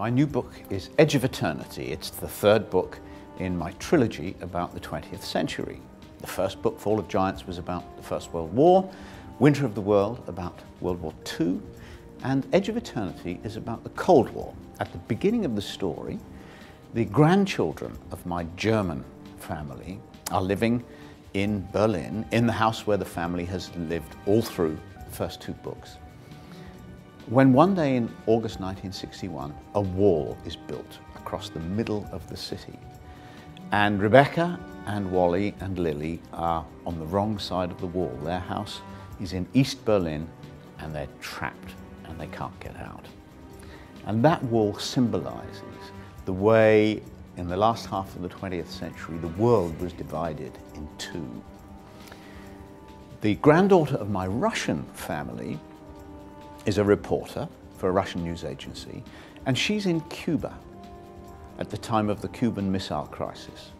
My new book is Edge of Eternity. It's the third book in my trilogy about the 20th century. The first book, Fall of Giants, was about the First World War, Winter of the World about World War II, and Edge of Eternity is about the Cold War. At the beginning of the story, the grandchildren of my German family are living in Berlin, in the house where the family has lived all through the first two books. When one day in August 1961, a wall is built across the middle of the city, and Rebecca and Walli and Lily are on the wrong side of the wall. Their house is in East Berlin and they're trapped and they can't get out. And that wall symbolizes the way in the last half of the 20th century the world was divided in two. The granddaughter of my Russian family is a reporter for a Russian news agency, and she's in Cuba at the time of the Cuban Missile Crisis.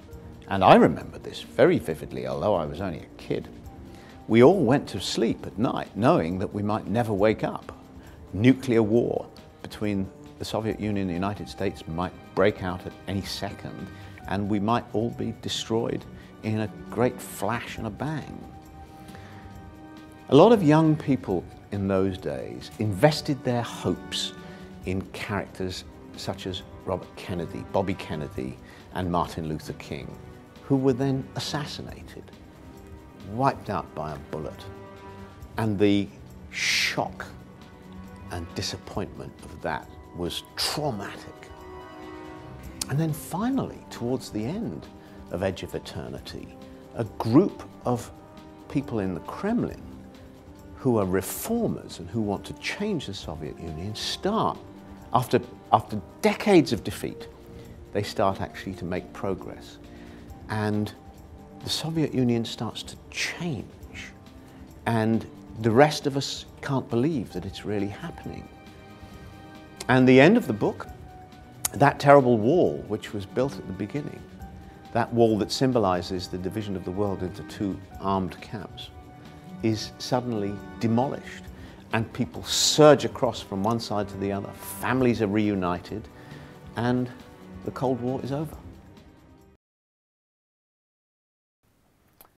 And I remember this very vividly, although I was only a kid. We all went to sleep at night knowing that we might never wake up. Nuclear war between the Soviet Union and the United States might break out at any second, and we might all be destroyed in a great flash and a bang. A lot of young people in those days invested their hopes in characters such as Robert Kennedy, Bobby Kennedy, and Martin Luther King, who were then assassinated, wiped out by a bullet. And the shock and disappointment of that was traumatic. And then finally, towards the end of Edge of Eternity, a group of people in the Kremlin who are reformers and who want to change the Soviet Union start, after decades of defeat, they start actually to make progress. And the Soviet Union starts to change. And the rest of us can't believe that it's really happening. And the end of the book, that terrible wall which was built at the beginning, that wall that symbolizes the division of the world into two armed camps, is suddenly demolished, and people surge across from one side to the other. Families are reunited, and the Cold War is over.